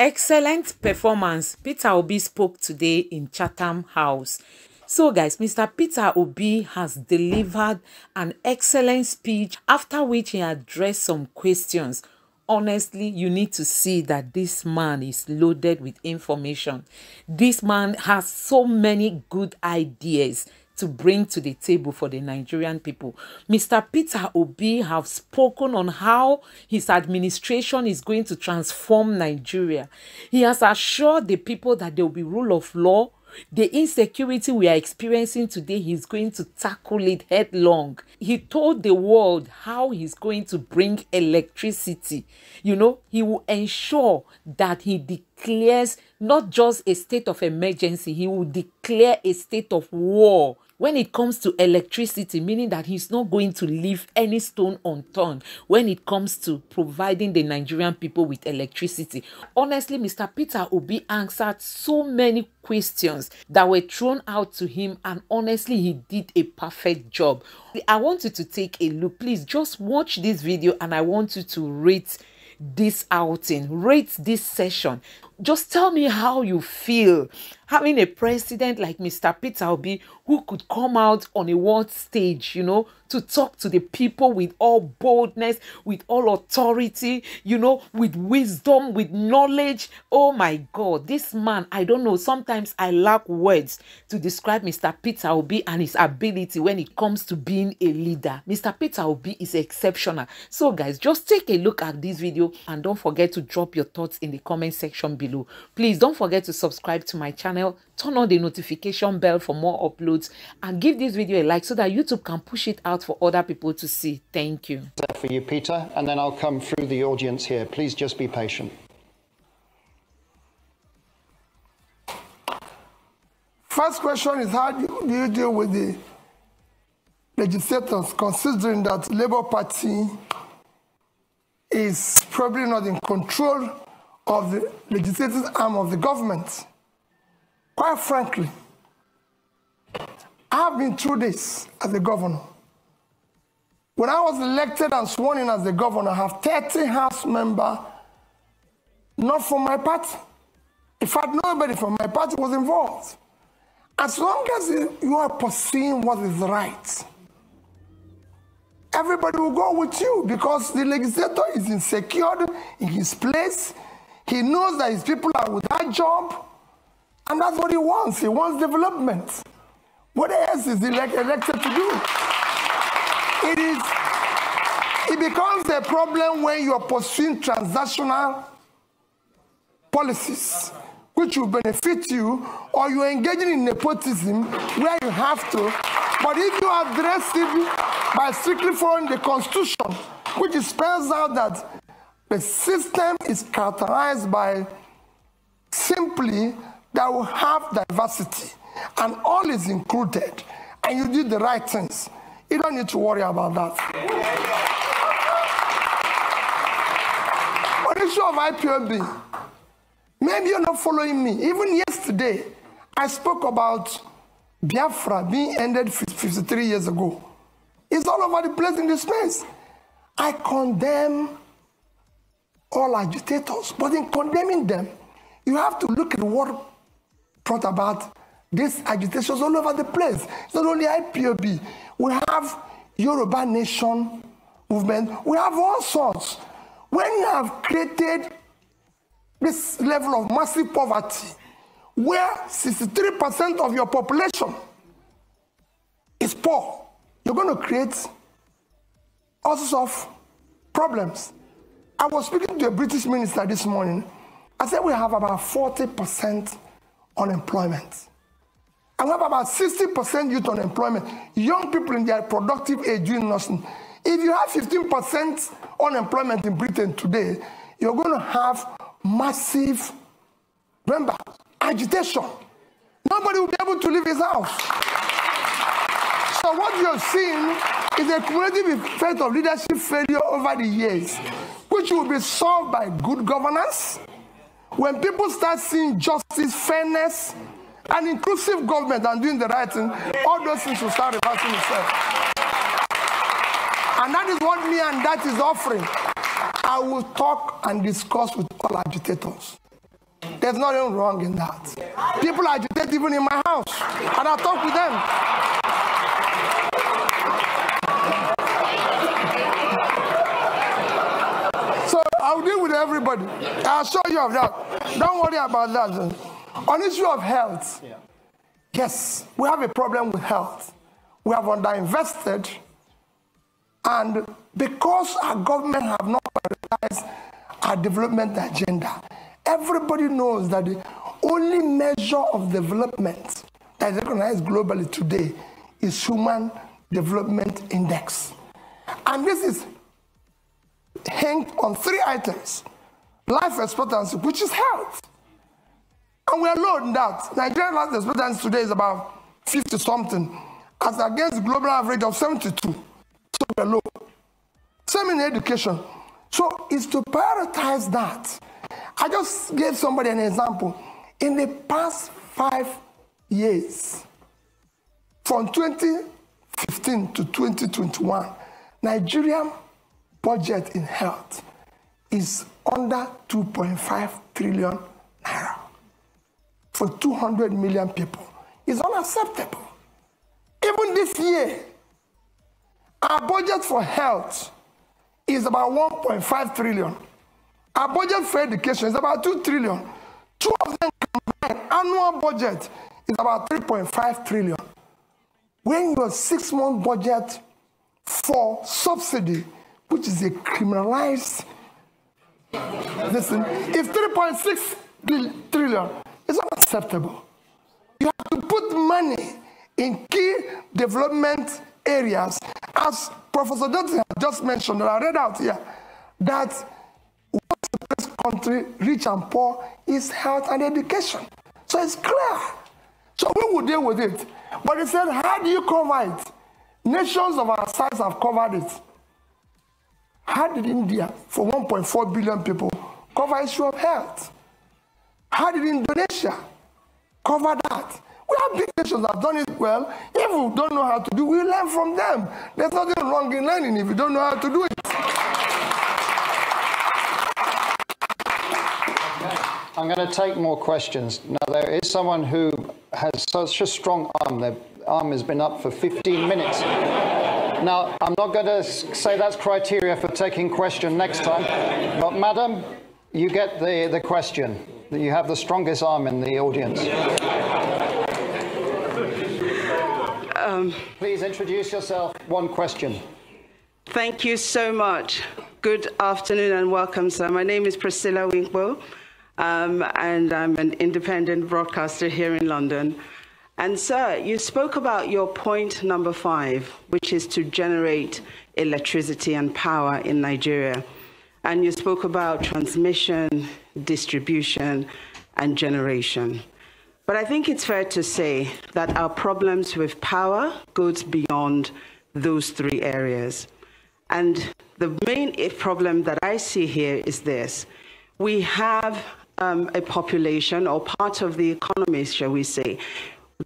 Excellent performance. Peter Obi spoke today in Chatham House. So guys, Mr. Peter Obi has delivered an excellent speech after which he addressed some questions. Honestly, you need to see that this man is loaded with information. This man has so many good ideas to bring to the table for the Nigerian people. Mr. Peter Obi have spoken on how his administration is going to transform Nigeria. He has assured the people that there will be rule of law. The insecurity we are experiencing today, he's going to tackle it headlong. He told the world how he's going to bring electricity. You know, he will ensure that he declares not just a state of emergency, he will declare a state of war when it comes to electricity, meaning that he's not going to leave any stone unturned when it comes to providing the Nigerian people with electricity. Honestly, Mr. Peter Obi answered so many questions that were thrown out to him, and honestly, he did a perfect job. I want you to take a look. Please just watch this video and I want you to rate this outing, rate this session. Just tell me how you feel having a president like Mr. Peter Obi who could come out on a world stage, you know, to talk to the people with all boldness, with all authority, you know, with wisdom, with knowledge. Oh my God, this man, I don't know, sometimes I lack words to describe Mr. Peter Obi and his ability when it comes to being a leader. Mr. Peter Obi is exceptional. So guys, just take a look at this video and don't forget to drop your thoughts in the comment section below. Please don't forget to subscribe to my channel, turn on the notification bell for more uploads, and give this video a like so that YouTube can push it out for other people to see. Thank you. For you, Peter, and then I'll come through the audience here. Please just be patient. First question is, how do you deal with the legislators, considering that Labour Party is probably not in control of the legislative arm of the government? Quite frankly, I've been through this as a governor. When I was elected and sworn in as the governor, I have 30 House members, not from my party. In fact, nobody from my party was involved. As long as you are pursuing what is right, everybody will go with you, because the legislator is insecure in his place. He knows that his people are without job, and that's what he wants. He wants development. What else is he elected to do? It becomes a problem when you are pursuing transactional policies which will benefit you, or you are engaging in nepotism where you have to. But if you address it by strictly following the Constitution, which spells out that the system is characterized by simply that we have diversity and all is included, and you do the right things, you don't need to worry about that. On the issue of IPOB, maybe you're not following me. Even yesterday, I spoke about Biafra being ended 53 years ago. It's all over the place in this space. I condemn all agitators, but in condemning them, you have to look at what brought about these agitations all over the place. It's not only IPOB. We have Yoruba Nation movement. We have all sorts. When you have created this level of massive poverty, where 63% of your population is poor, you're going to create all sorts of problems. I was speaking to a British minister this morning. I said we have about 40% unemployment. And we have about 60% youth unemployment. Young people in their productive age doing nothing. If you have 15% unemployment in Britain today, you're going to have massive, remember, agitation. Nobody will be able to leave his house. So what you're seeing is a cumulative effect of leadership failure over the years, which will be solved by good governance. When people start seeing justice, fairness, and inclusive government and doing the right thing, all those things will start reversing itself. And that is what me and that is offering. I will talk and discuss with all agitators. There's nothing wrong in that. People agitate even in my house, and I talk with them. So I'll deal with everybody. I'll show you of that. Don't worry about that. On issue of health, yes, we have a problem with health. We have underinvested, and because our government have not prioritized our development agenda, everybody knows that the only measure of development that is recognized globally today is Human Development Index. And this is hinged on 3 items: life expectancy, which is health. And we are low in that. Nigerian life expectancy today is about 50-something, as against the global average of 72. So we are low. Same in education. So it's to prioritize that. I just gave somebody an example. In the past 5 years, from 2015 to 2021, Nigerian budget in health is under 2.5 trillion naira for 200 million people. It's unacceptable. Even this year, our budget for health is about 1.5 trillion. Our budget for education is about 2 trillion. Two of them combined, annual budget is about 3.5 trillion. When your 6-month budget for subsidy, which is a criminalized, listen, if 3.6 trillion is unacceptable. You have to put money in key development areas, as Professor Dutton has just mentioned, that I read out here, that what separates country, rich and poor, is health and education. So it's clear. So we will deal with it. But he said, how do you cover it? Nations of our size have covered it. How did India, for 1.4 billion people, cover issue of health? How did Indonesia cover that? We have big nations that have done it well. If we don't know how to do it, we learn from them. There's nothing wrong in learning if you don't know how to do it. I'm going to take more questions. Now, there is someone who has such a strong arm. Their arm has been up for 15 minutes. Now, I'm not going to say that's criteria for taking question next time, but madam, you get the question. You have the strongest arm in the audience. Please introduce yourself. One question. Thank you so much. Good afternoon and welcome, sir. My name is Priscilla Winkbo, and I'm an independent broadcaster here in London. And sir, you spoke about your point number 5, which is to generate electricity and power in Nigeria. And you spoke about transmission, distribution, and generation. But I think it's fair to say that our problems with power goes beyond those 3 areas. And the main problem that I see here is this. We have a population, or part of the economy, shall we say,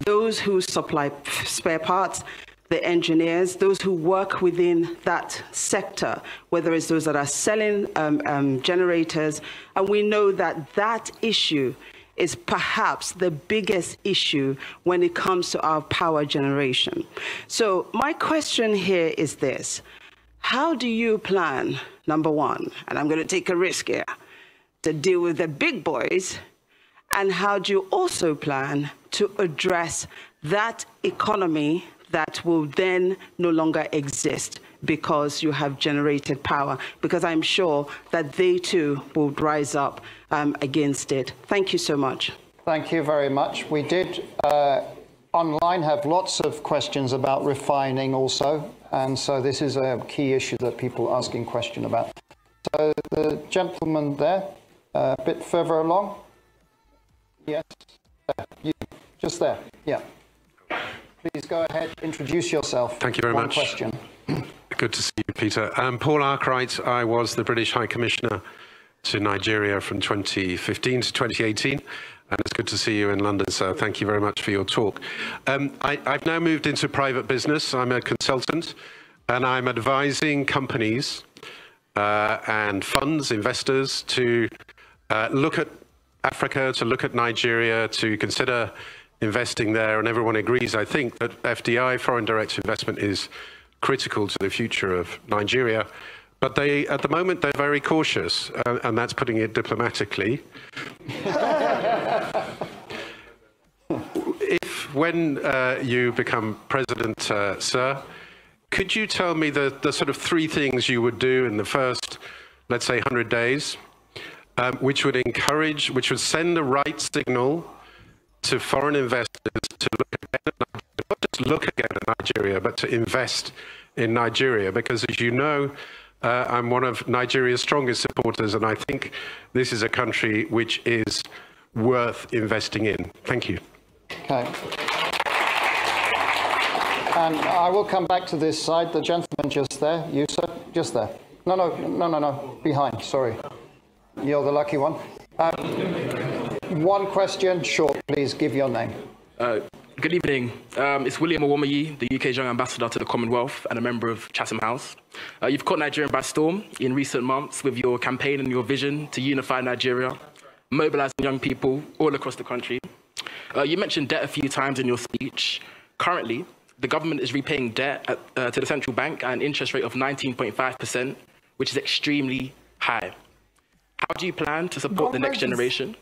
those who supply spare parts, the engineers, those who work within that sector, whether it's those that are selling generators, and we know that that issue is perhaps the biggest issue when it comes to our power generation. So my question here is this. How do you plan, number 1, and I'm going to take a risk here, to deal with the big boys, and how do you also plan to address that economy that will then no longer exist because you have generated power? Because I'm sure that they too will rise up against it. Thank you so much. Thank you very much. We did online have lots of questions about refining also, and so this is a key issue that people are asking question about. So the gentleman there, a bit further along. Yes, there. You, just there, yeah. Please go ahead, introduce yourself. Thank you very much. Question. Good to see you, Peter. Paul Arkwright. I was the British High Commissioner to Nigeria from 2015 to 2018, and it's good to see you in London, so thank you very much for your talk. I've now moved into private business. I'm a consultant, and I'm advising companies and funds, investors, to look at Africa, to look at Nigeria, to consider investing there, and everyone agrees, I think, that FDI, foreign direct investment, is critical to the future of Nigeria. But they, at the moment, they're very cautious, and that's putting it diplomatically. When you become president, sir, could you tell me the sort of 3 things you would do in the first, let's say, 100 days, which would encourage, which would send the right signal to foreign investors to look again at Nigeria, not just look again at Nigeria, but to invest in Nigeria? Because, as you know, I'm one of Nigeria's strongest supporters, and I think this is a country which is worth investing in. Thank you. Okay. And I will come back to this side. The gentleman just there. You, sir? Just there. No. Behind, sorry. You're the lucky one. One question, short, please. Give your name. Good evening. It's William Owomayi, the UK's Young Ambassador to the Commonwealth and a member of Chatham House. You've caught Nigeria by storm in recent months with your campaign and your vision to unify Nigeria, mobilizing young people all across the country. You mentioned debt a few times in your speech. Currently, the government is repaying debt to the central bank at an interest rate of 19.5%, which is extremely high. How do you plan to support the next generation?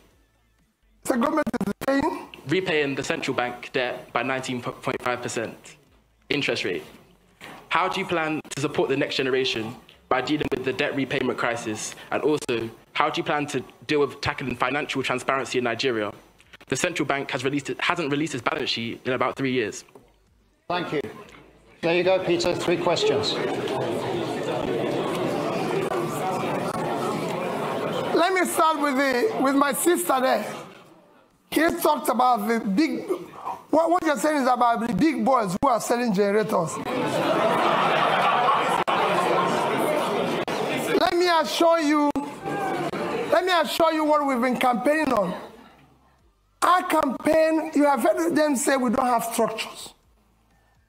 The government is paying? Repaying the central bank debt by 19.5% interest rate. How do you plan to support the next generation by dealing with the debt repayment crisis? And also, how do you plan to deal with tackling financial transparency in Nigeria? The central bank hasn't released its balance sheet in about 3 years. Thank you. There you go, Peter. 3 questions. Let me start with my sister there. He talked about the big, what you're saying is about the big boys who are selling generators. Let me assure you what we've been campaigning on. Our campaign, you have heard them say we don't have structures.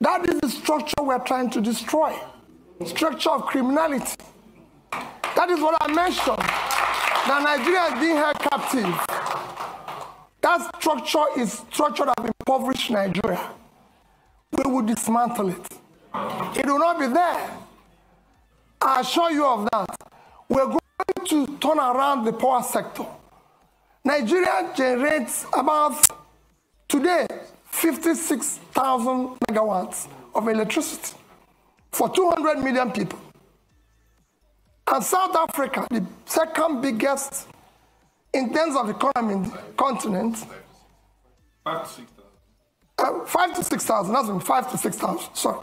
That is the structure we're trying to destroy. Structure of criminality. That is what I mentioned. That Nigeria is being held captive. That structure is structure that impoverished Nigeria. We will dismantle it. It will not be there. I assure you of that. We're going to turn around the power sector. Nigeria generates about, today, 56,000 megawatts of electricity for 200 million people. And South Africa, the second biggest in terms of economy in the continent, 5 to 6,000, that's 5 to 6,000, sorry.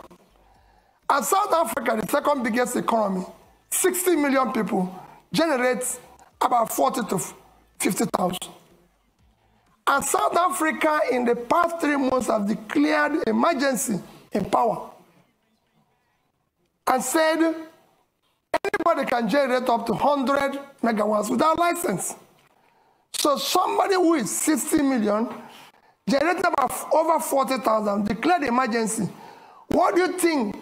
And South Africa, the second biggest economy, 60 million people, generates about 40 to 50,000. And South Africa, in the past 3 months, have declared emergency in power and said anybody can generate up to 100 megawatts without license. So somebody who is 60 million, generated about over 40,000, declared emergency. What do you think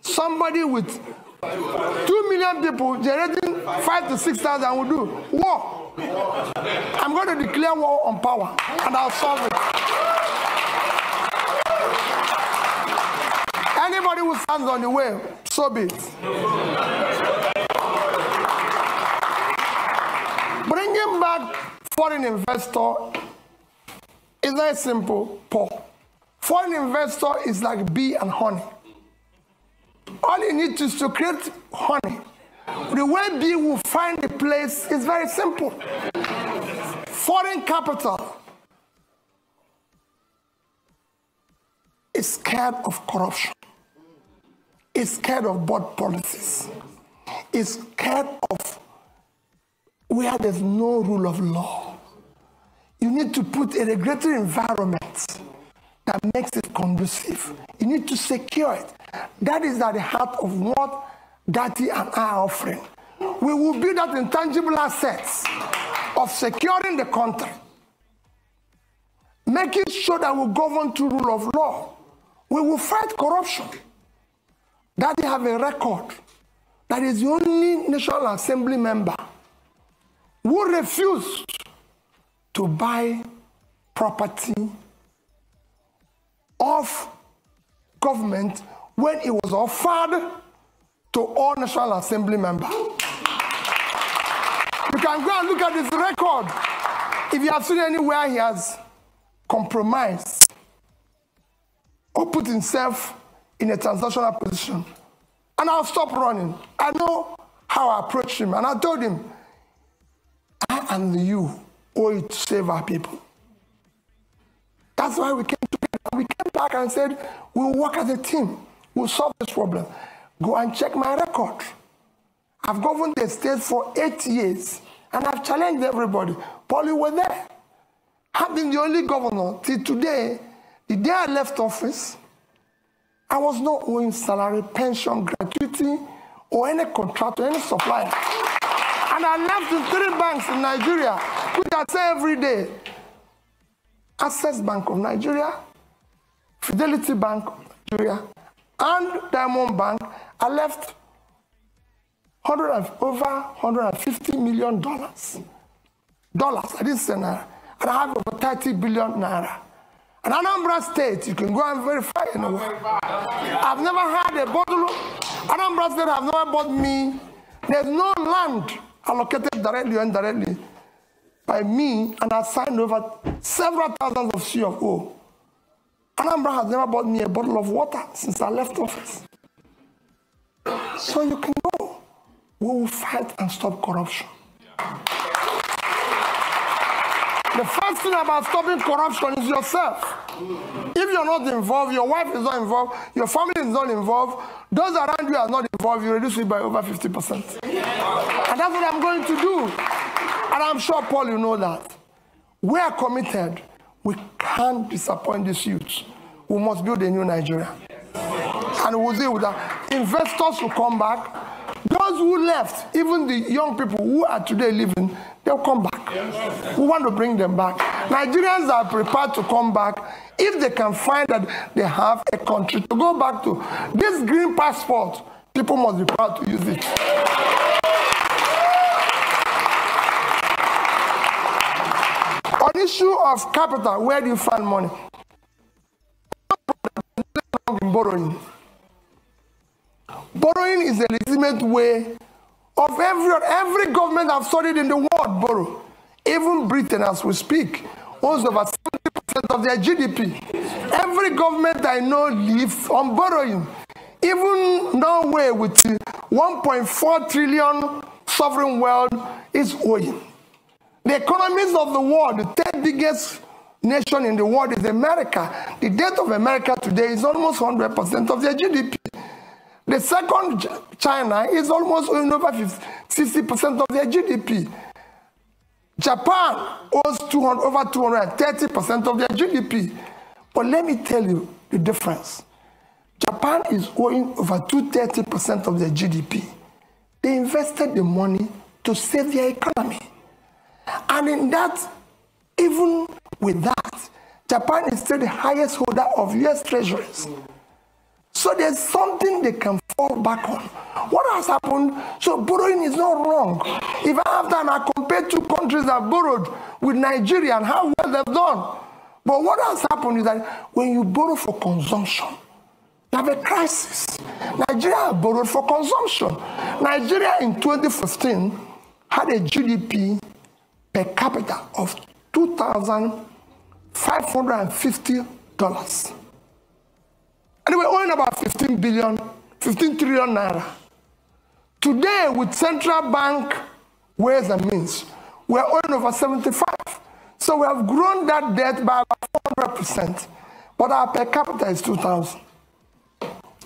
somebody with 2 million people generating 5 to 6,000 will do? War. I'm going to declare war on power, and I'll solve it. Anybody who stands on the way, so be it. Bringing back foreign investor is very simple, Paul. Foreign investor is like bee and honey. All you need is to create honey. The way bee will find the place is very simple. Foreign capital is scared of corruption. It's scared of bad policies. It's scared of where there's no rule of law. You need to put a regulatory environment that makes it conducive. You need to secure it. That is at the heart of what OBI-DATTI and I are offering. We will build that intangible assets of securing the country, making sure that we govern to rule of law. We will fight corruption. OBI-DATTI have a record that is the only National Assembly member who refused to buy property of government when it was offered to all National Assembly members. You can go and look at his record. If you have seen anywhere he has compromised or put himself in a transactional position. And I'll stop running. I know how I approached him. And I told him, I and you owe it to save our people. That's why we came together. We came back and said, we'll work as a team. We'll solve this problem. Go and check my record. I've governed the state for 8 years. And I've challenged everybody. Paul, you were there. I've been the only governor till today. The day I left office, I was not owing salary, pension, gratuity, or any contract or any supplier. And I left in 3 banks in Nigeria, which I say every day. Access Bank of Nigeria, Fidelity Bank of Nigeria, and Diamond Bank. I left over $150 million. I didn't say naira. And I have over 30 billion naira. And Anambra State, you can go and verify anywhere. I've never had a bottle. Anambra State have never bought me. There's no land allocated directly or indirectly by me, and I signed over several thousands of C of O. Anambra has never bought me a bottle of water since I left office. So you can go. We will fight and stop corruption. The first thing about stopping corruption is yourself. If you're not involved, your wife is not involved, your family is not involved, those around you are not involved, you reduce it by over 50%. And that's what I'm going to do. And I'm sure, Paul, you know that. We are committed. We can't disappoint these youths. We must build a new Nigeria. And we'll deal with that. Investors will come back. Those who left, even the young people who are today living, they'll come back. We want to bring them back. Nigerians are prepared to come back if they can find that they have a country to go back to. This green passport, people must be proud to use it. On the issue of capital, where do you find money? Borrowing. Borrowing is a legitimate way of every government I've studied in the world borrow. Even Britain, as we speak, owns over 70% of their GDP. Every government I know lives on borrowing. Even Norway, with 1.4 trillion sovereign wealth, is owing. The economies of the world, the 3rd biggest nation in the world is America. The debt of America today is almost 100% of their GDP. The second, China, is almost owing over 60% of their GDP. Japan owes over 230% of their GDP. But let me tell you the difference. Japan is owing over 230% of their GDP. They invested the money to save their economy. And in that, even with that, Japan is still the highest holder of US treasuries. So there's something they can fall back on. What has happened? So borrowing is not wrong. If I have done, I compare 2 countries that borrowed with Nigeria and how well they've done. But what has happened is that when you borrow for consumption, you have a crisis. Nigeria borrowed for consumption. Nigeria in 2015 had a GDP per capita of $2,550. And we're owing about 15 trillion naira. Today, with central bank ways and means, we're owing over 75. So we have grown that debt by about 400%. But our per capita is 2,000.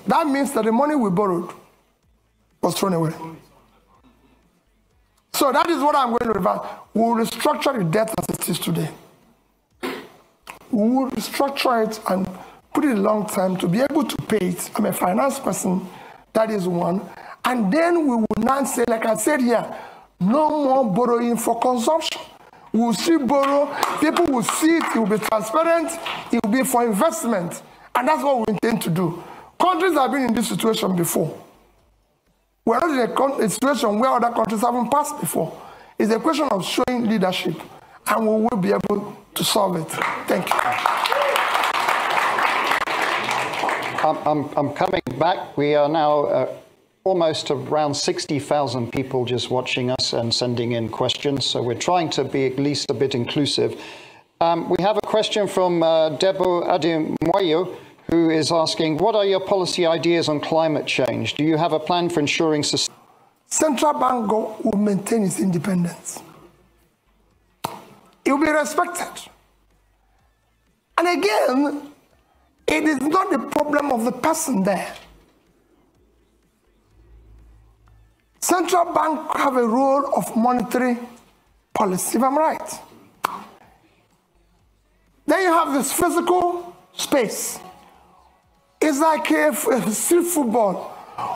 That means that the money we borrowed was thrown away. So that is what I'm going to reverse. We'll restructure the debt as it is today. We will restructure it and put it a long time to be able to pay it. I'm a finance person, that is one. And then we will not say, like I said here, no more borrowing for consumption. We will still borrow, people will see it, it will be transparent, it will be for investment. And that's what we intend to do. Countries have been in this situation before. We're not in a situation where other countries haven't passed before. It's a question of showing leadership and we will be able to solve it. Thank you. I'm coming back. We are now almost around 60,000 people just watching us and sending in questions. So we're trying to be at least a bit inclusive. We have a question from Debo Ademoyo, who is asking, what are your policy ideas on climate change? Do you have a plan for ensuring... Central Bank will maintain its independence. It will be respected. And again, it is not the problem of the person there. Central Bank have a role of monetary policy, if I'm right. Then you have this physical space. It's like a street football.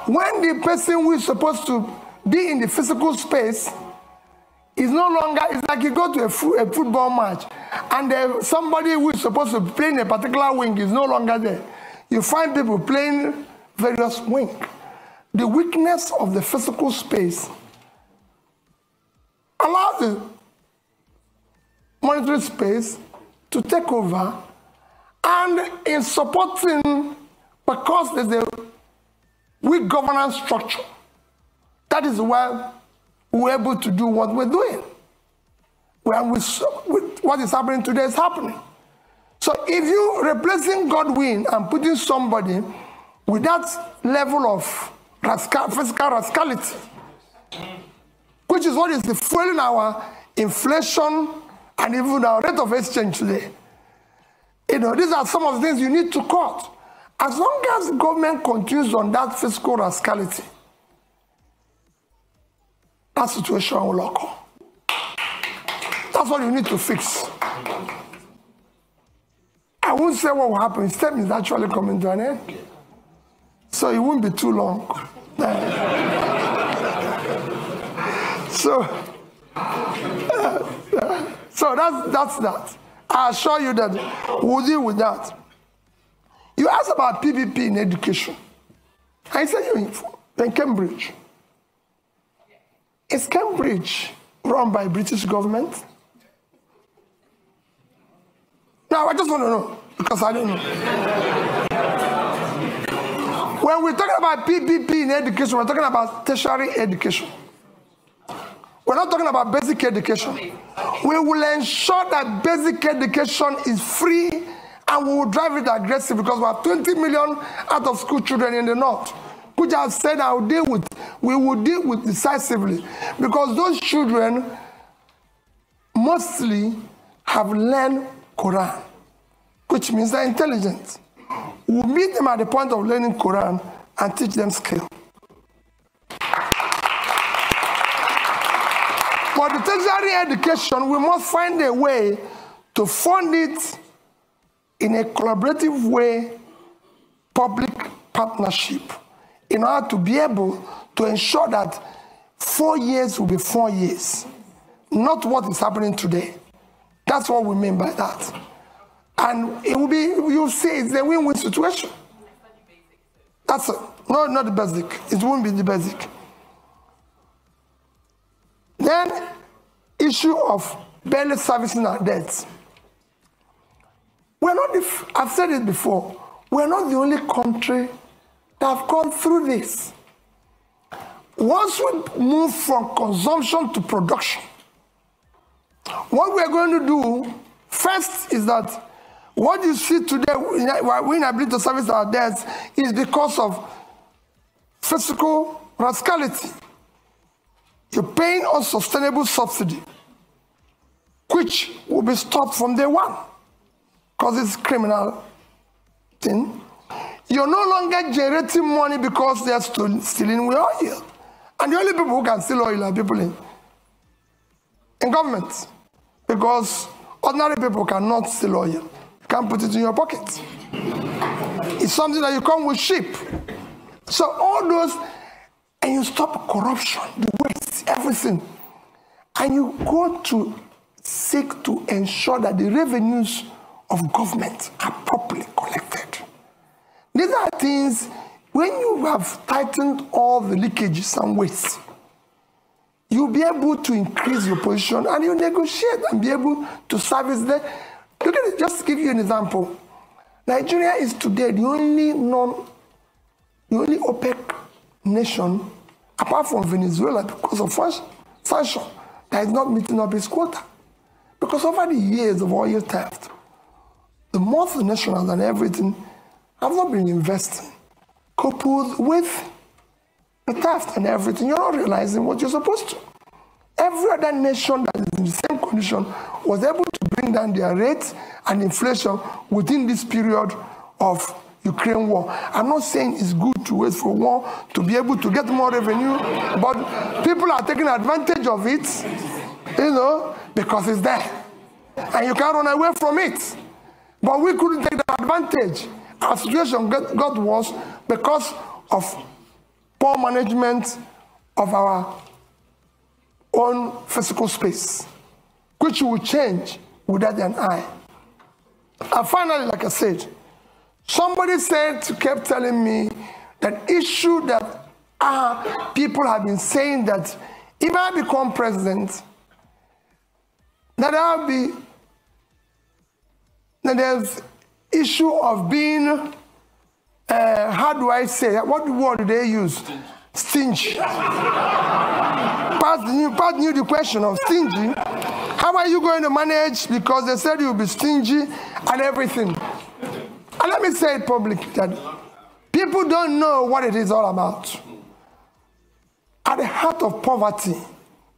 When the person who is supposed to be in the physical space is no longer, it's like you go to a football match and somebody who is supposed to play in a particular wing is no longer there. You find people playing various wings. The weakness of the physical space allows the monetary space to take over, and in supporting, because there's a weak governance structure, that is why we're able to do what we're doing. What is happening today is happening. So if you're replacing Godwin and putting somebody with that level of physical rascality, which is what is fueling our inflation and even our rate of exchange today, these are some of the things you need to cut. As long as the government continues on that fiscal rascality, that situation will occur. That's what you need to fix. I won't say what will happen. His term is actually coming to an end, so it won't be too long. So that's that. I assure you that we'll deal with that. You asked about PPP in education. I said you're in Cambridge. Is Cambridge run by British government? No, I just want to know, because I don't know. When we're talking about PPP in education, we're talking about tertiary education. We're not talking about basic education. We will ensure that basic education is free, and we will drive it aggressive, because we have 20 million out of school children in the north, which I've said we will deal with decisively, because those children mostly have learned Quran, which means they're intelligent. We'll meet them at the point of learning Quran and teach them skill. For the tertiary education, we must find a way to fund it in a collaborative way, public partnership, in order to be able to ensure that 4 years will be 4 years, not what is happening today. That's what we mean by that. And it will be, you'll see, it's a win-win situation. That's it. No, not the basic. It won't be the basic. Then, issue of barely servicing our debts. We're not, I've said it before, we're not the only country that have gone through this. Once we move from consumption to production, what we're going to do first is that what you see today, we're inability to service our debts, is because of fiscal rascality. You're paying unsustainable subsidy, which will be stopped from day one, because it's a criminal thing. You're no longer generating money because they're stealing oil. And the only people who can steal oil are people in government, because ordinary people cannot steal oil. You can't put it in your pocket. It's something that you come with sheep. So all those, and you stop corruption, the waste, everything. And you go to seek to ensure that the revenues of government are properly collected. These are things, when you have tightened all the leakages and waste, you'll be able to increase your position and you negotiate and be able to service them. Look at it, just to give you an example. Nigeria is today the only OPEC nation, apart from Venezuela, because of sanction, that is not meeting up its quota. Because over the years of oil theft, the multinationals and everything have not been investing, coupled with the theft and everything. You're not realizing what you're supposed to. Every other nation that is in the same condition was able to bring down their rates and inflation within this period of Ukraine war. I'm not saying it's good to wait for war to be able to get more revenue, but people are taking advantage of it, because it's there. And you can't run away from it. But we couldn't take that advantage. Our situation got worse because of poor management of our own physical space, which will change without an eye. And finally, like I said, somebody kept telling me that issue that people have been saying that if I become president, that there's issue of being, how do I say, what word do they use? Stingy. Pat knew the question of stingy. How are you going to manage? Because they said you'll be stingy and everything. And let me say it publicly that people don't know what it is all about. At the heart of poverty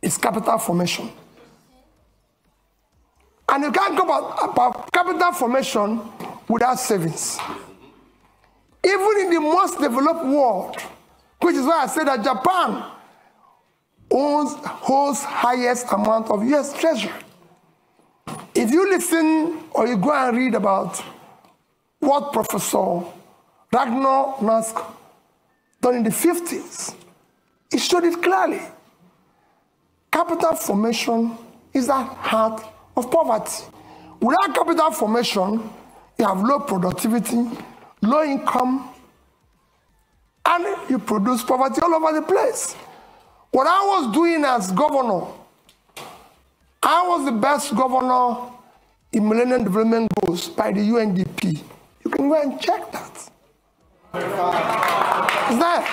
is capital formation. And you can't go about capital formation without savings. Even in the most developed world, which is why I said that Japan holds highest amount of US treasury. If you listen or you go and read about what Professor Ragnar Nask done in the 50s, he showed it clearly. Capital formation is the heart of poverty. Without capital formation, you have low productivity, low income, and you produce poverty all over the place. What I was doing as governor, I was the best governor in Millennium Development Goals by the UNDP. You can go and check that. It's there.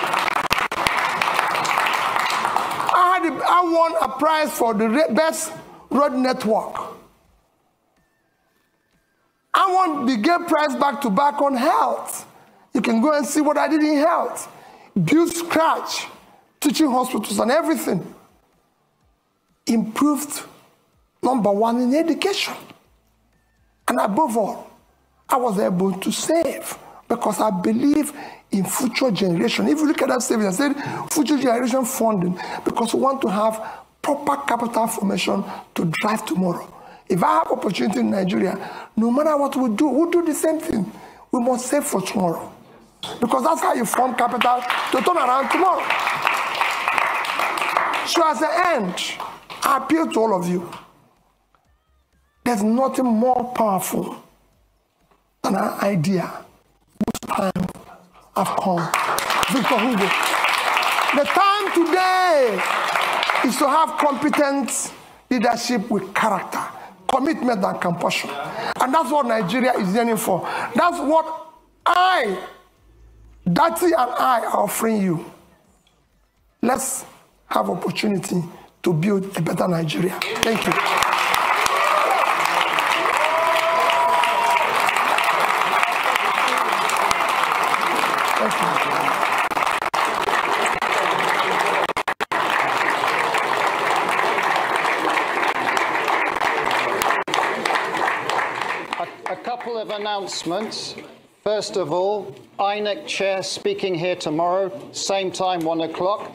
I won a prize for the best road network. I won the Gay Prize back to back on health. You can go and see what I did in health. Build scratch, teaching hospitals and everything. Improved #1 in education. And above all, I was able to save because I believe in future generation. If you look at that savings, I said future generation funding because we want to have proper capital formation to drive tomorrow. If I have opportunity in Nigeria, no matter what we do, we'll do the same thing. We must save for tomorrow. Because that's how you form capital to turn around tomorrow. So as the end, I appeal to all of you. There's nothing more powerful than an idea whose time have come. Victor Hugo. The time today is to have competent leadership with character, commitment and compassion. And that's what Nigeria is yearning for. That's what Datti and I are offering you. Let's have opportunity to build a better Nigeria. Thank you. Thank you. A couple of announcements. First of all, INEC chair speaking here tomorrow, same time, 1 o'clock.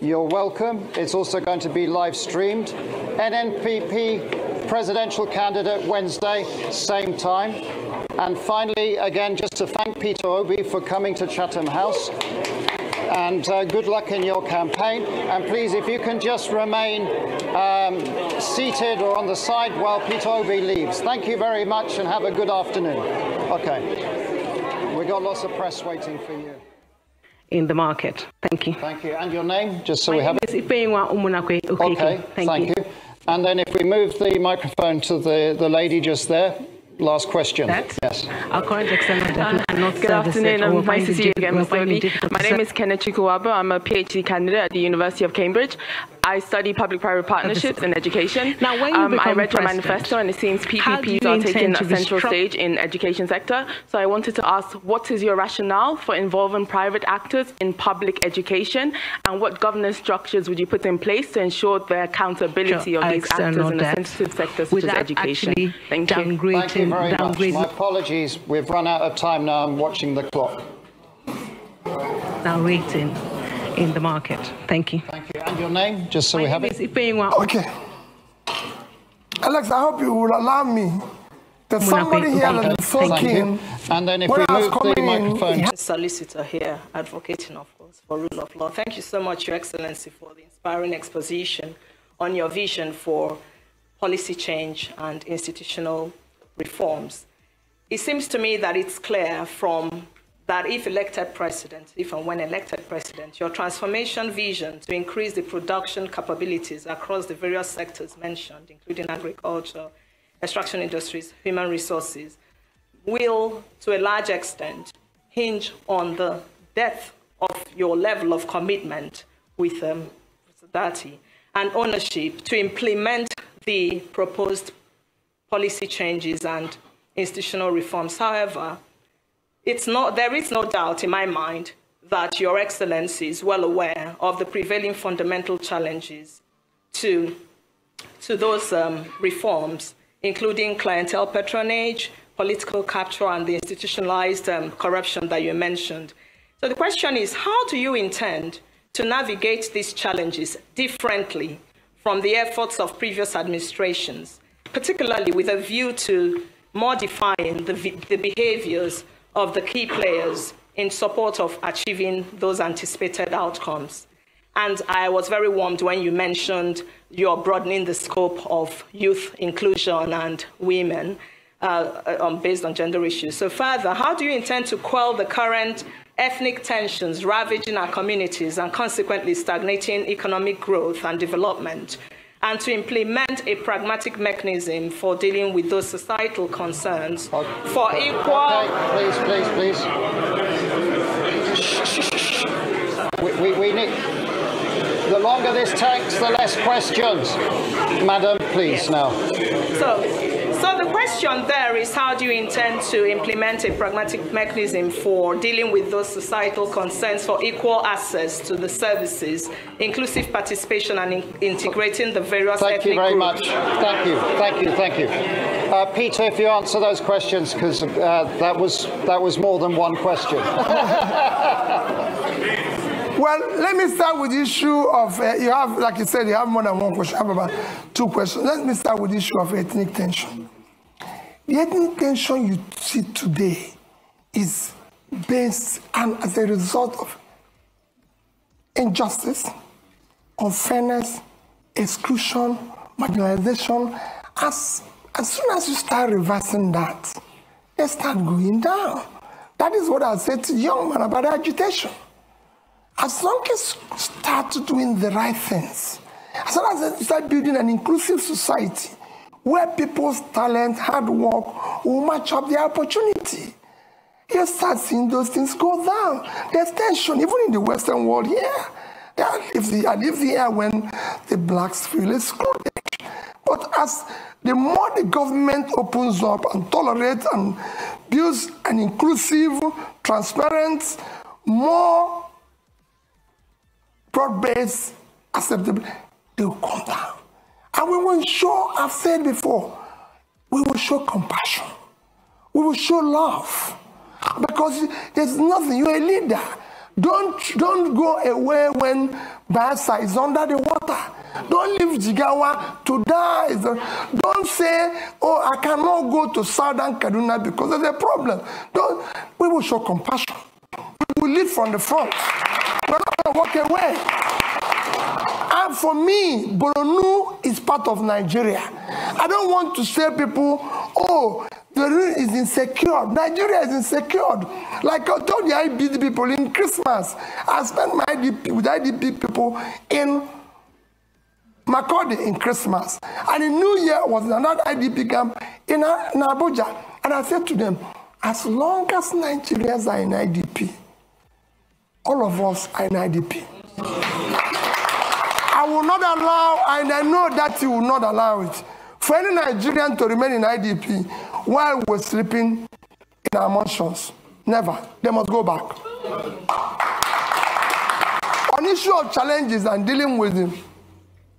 You're welcome. It's also going to be live streamed. NNPP presidential candidate Wednesday, same time. And finally, again, just to thank Peter Obi for coming to Chatham House. And good luck in your campaign. And please, if you can just remain seated or on the side while Peter Obi leaves. Thank you very much and have a good afternoon. Okay. We got lots of press waiting for you. in the market. Thank you. Thank you. And your name, just so we have it? Okay, thank you. And then if we move the microphone to the lady just there. Last question. Yes. Our current external deputy cannot Good afternoon. I'm nice to see you again, Mr. Obi. My name is Kenneth Chukwuwabo. I'm a PhD candidate at the University of Cambridge. I study public-private partnerships in education. Now, when you I read your manifesto, and it seems PPPs are taking a central stage in education sector. So I wanted to ask, what is your rationale for involving private actors in public education, and what governance structures would you put in place to ensure the accountability of these actors in a sensitive sector such as education? Thank you. Thank you very much. My apologies. We've run out of time now. I'm watching the clock. Now rating in the market. Thank you. Thank you. And your name, just so we have it? Okay. Alex, I hope you will allow me. There's somebody here that is so keen. And then if we move the microphone. Solicitor here, advocating, of course, for rule of law. Thank you so much, Your Excellency, for the inspiring exposition on your vision for policy change and institutional reforms. It seems to me that it's clear from that if and when elected president, your transformation vision to increase the production capabilities across the various sectors mentioned, including agriculture, extraction industries, human resources, will, to a large extent, hinge on the depth of your level of commitment with OBI-DATTI and ownership to implement the proposed policy changes and institutional reforms. However, there is no doubt in my mind that Your Excellency is well aware of the prevailing fundamental challenges to those reforms, including clientele patronage, political capture, and the institutionalized corruption that you mentioned. So the question is, how do you intend to navigate these challenges differently from the efforts of previous administrations, particularly with a view to modifying the behaviors of the key players in support of achieving those anticipated outcomes? And I was very warmed when you mentioned you're broadening the scope of youth inclusion and women based on gender issues. So further, how do you intend to quell the current ethnic tensions ravaging our communities and consequently stagnating economic growth and development, and to implement a pragmatic mechanism for dealing with those societal concerns for equal... Okay, please. We need... The longer this takes, the less questions. Madam, please, now. So the question there is, how do you intend to implement a pragmatic mechanism for dealing with those societal concerns for equal access to the services, inclusive participation, and integrating the various ethnic groups? Thank you very much. Thank you. Peter, if you answer those questions, because that was more than one question. Well, let me start with the issue of, you have, like you said, you have more than one question. I have about two questions. Let me start with the issue of ethnic tension. The ethnic tension you see today is based and as a result of injustice, unfairness, exclusion, marginalization. As soon as you start reversing that, they start going down. That is what I said to young man about agitation. As long as you start doing the right things, as long as you start building an inclusive society where people's talent, hard work will match up their opportunity, you start seeing those things go down. There's tension, even in the Western world here. I live here when the blacks feel excluded. But as the more the government opens up and tolerates and builds an inclusive, transparent, more broad-based, acceptable, they will come down. And we will show, I've said before, we will show compassion. We will show love. Because there's nothing, you're a leader. Don't go away when Bayelsa is under the water. Don't leave Jigawa to die. Don't say, oh, I cannot go to Southern Kaduna because there's a problem. We will show compassion. We will lead from the front. We're not going to walk away. And for me, Borno is part of Nigeria. I don't want to say people, oh, The room is insecure. Nigeria is insecure. Like I told the IDP people in Christmas, I spent my IDP with IDP people in Makurdi in Christmas. And in New Year was another IDP camp in Abuja. And I said to them, as long as Nigerians are in IDP, all of us are in IDP. I will not allow, and I know that you will not allow it, for any Nigerian to remain in IDP while we're sleeping in our mansions. Never. They must go back. On issue of challenges and dealing with them,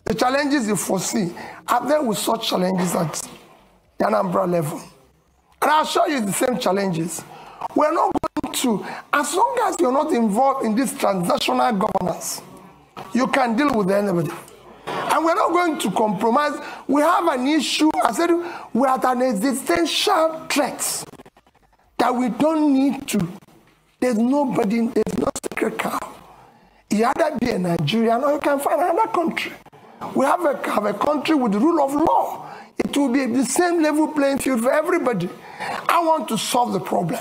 the challenges you foresee, are there with such challenges at the Anambra level? And I'll show you the same challenges. We're not going to, as long as you're not involved in this transnational governance, you can deal with anybody. And we're not going to compromise. We have an issue, I said, we're at an existential threat that we don't need to. There's nobody, there's no sacred cow. You either be a Nigerian or you can find another country. We have a country with the rule of law. It will be the same level playing field for everybody. I want to solve the problem.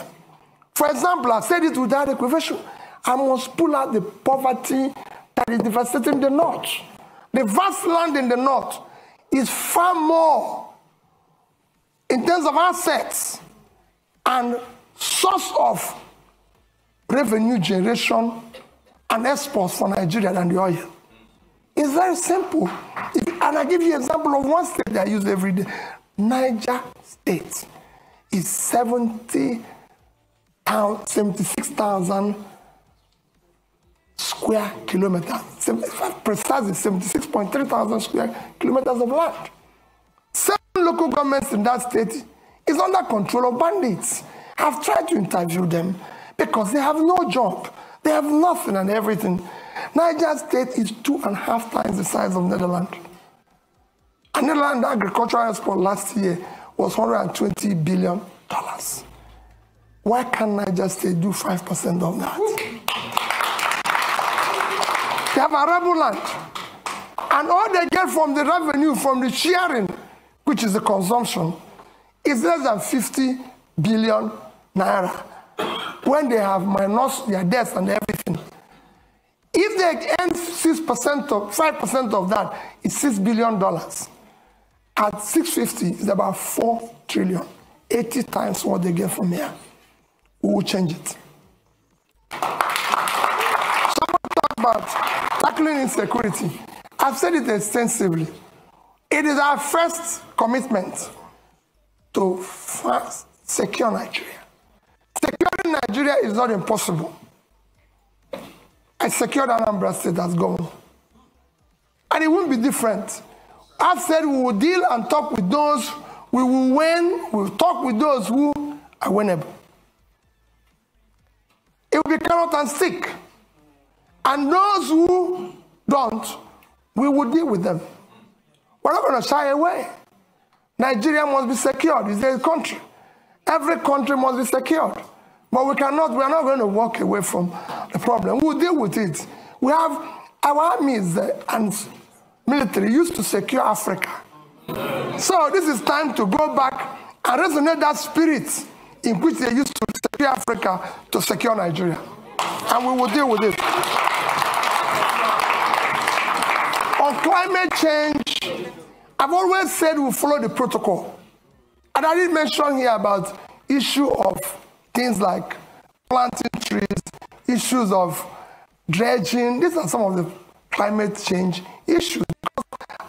For example, I said it without equivocation. I must pull out the poverty that is devastating the north. The vast land in the north is far more in terms of assets and source of revenue generation and exports for Nigeria than the oil. It's very simple. And I give you an example of one state that I use every day. Niger State is 76,000 square kilometers. Precisely 76.3 thousand square kilometers of land. 7 local governments in that state is under control of bandits. I've tried to interview them because they have no job. They have nothing and everything. Niger State is 2.5 times the size of Netherlands. And Netherlands agricultural export last year was $120 billion. Why can't Niger State do 5% of that? They have arable land. And all they get from the revenue, from the sharing, which is the consumption, is less than 50 billion naira. When they have minus their debts and everything. If they earn 6% of 5% of that, it's $6 billion. At 650, it's about 4 trillion. 80 times what they get from here. We will change it. Someone talk about tackling insecurity. I've said it extensively. It is our first commitment to first secure Nigeria. Securing Nigeria is not impossible. I secured Anambra State has gone. And it won't be different. I've said we will deal and talk with those we will win, we will talk with those who are winnable. It will be carrot and stick. And those who don't, we will deal with them. We're not going to shy away. Nigeria must be secured. It's a country. Every country must be secured. But we are not going to walk away from the problem. We'll deal with it. We have our armies and military used to secure Africa. So this is time to go back and resonate that spirit in which they used to secure Africa to secure Nigeria. And we will deal with it. On climate change, I've always said we'll follow the protocol. And I did mention here about issue of things like planting trees, issues of dredging. These are some of the climate change issues. Because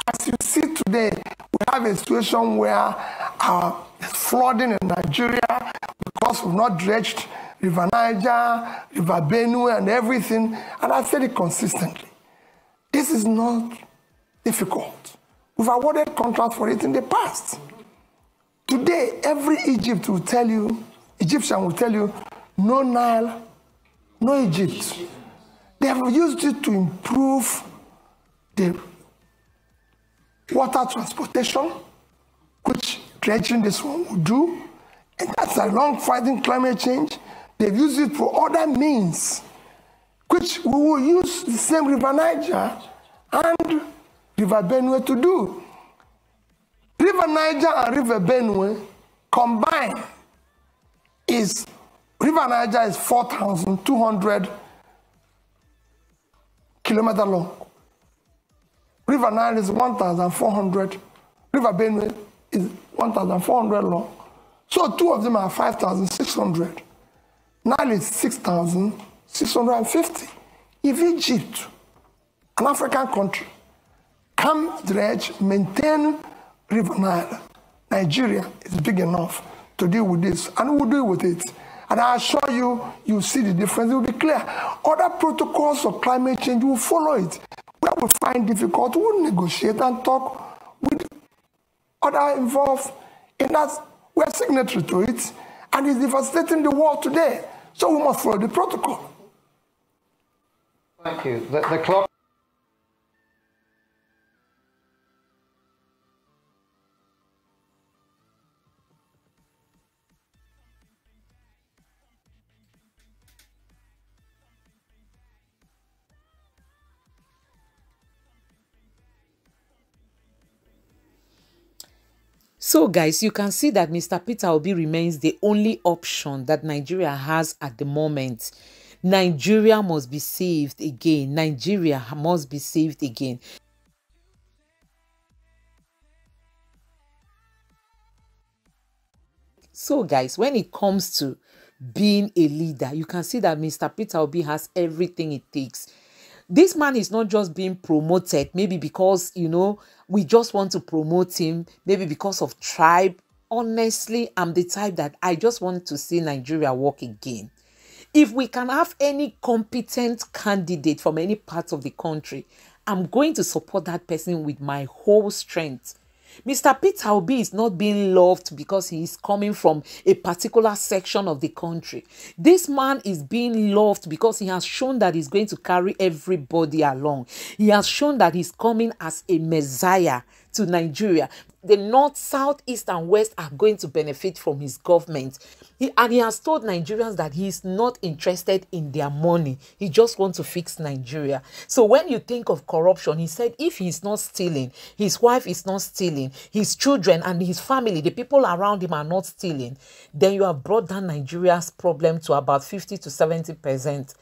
as you see today, we have a situation where there's flooding in Nigeria because we've not dredged River Niger, River Benue, and everything. And I've said it consistently. This is not difficult. We've awarded contracts for it in the past. Today, every Egyptian will tell you, no Nile, no Egypt. They have used it to improve the water transportation, which dredging this one will do. And that's a long fighting climate change. They've used it for other means, which we will use the same River Niger and River Benue to do. River Niger and River Benue combined is River Niger is 4,200 kilometers long. River Nile is 1,400. River Benue is 1,400 long. So two of them are 5,600. Nile is 6,650. If Egypt, an African country, can dredge, maintain River Nile, Nigeria is big enough to deal with this, and we'll deal with it. And I assure you, you'll see the difference. It will be clear. Other protocols of climate change will follow it. Where we find difficult, we'll negotiate and talk with other involved in that. We're signatory to it, and it's devastating the world today. So we must follow the protocol. Thank you. The clock. So guys, you can see that Mr. Peter Obi remains the only option that Nigeria has at the moment. Nigeria must be saved again. Nigeria must be saved again. So guys, when it comes to being a leader, you can see that Mr. Peter Obi has everything it takes. This man is not just being promoted, maybe because, you know, we just want to promote him, maybe because of tribe. Honestly, I'm the type that I just want to see Nigeria work again. If we can have any competent candidate from any part of the country, I'm going to support that person with my whole strength. Mr. Peter Obi is not being loved because he is coming from a particular section of the country. This man is being loved because he has shown that he's going to carry everybody along. He has shown that he's coming as a messiah to Nigeria. The north, south, east, and west are going to benefit from his government. And he has told Nigerians that he is not interested in their money. He just wants to fix Nigeria. So when you think of corruption, he said if he's not stealing, his wife is not stealing, his children and his family, the people around him are not stealing, then you have brought down Nigeria's problem to about 50 to 70%.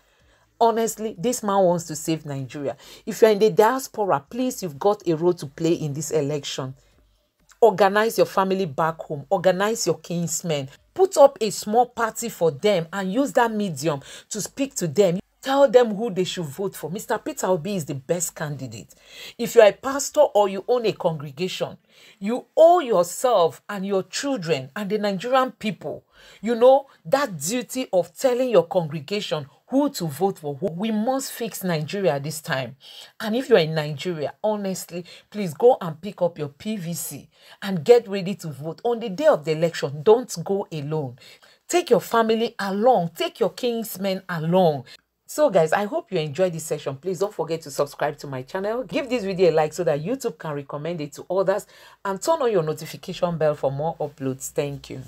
Honestly, this man wants to save Nigeria. If you're in the diaspora, please, you've got a role to play in this election. Organize your family back home. Organize your kinsmen. Put up a small party for them and use that medium to speak to them. Tell them who they should vote for. Mr. Peter Obi is the best candidate. If you're a pastor or you own a congregation, you owe yourself and your children and the Nigerian people, you know, that duty of telling your congregation who to vote for. We must fix Nigeria this time. And if you're in Nigeria, honestly, please go and pick up your PVC and get ready to vote. On the day of the election, don't go alone. Take your family along. Take your kinsmen along. So guys, I hope you enjoyed this session. Please don't forget to subscribe to my channel. Give this video a like so that YouTube can recommend it to others. And turn on your notification bell for more uploads. Thank you.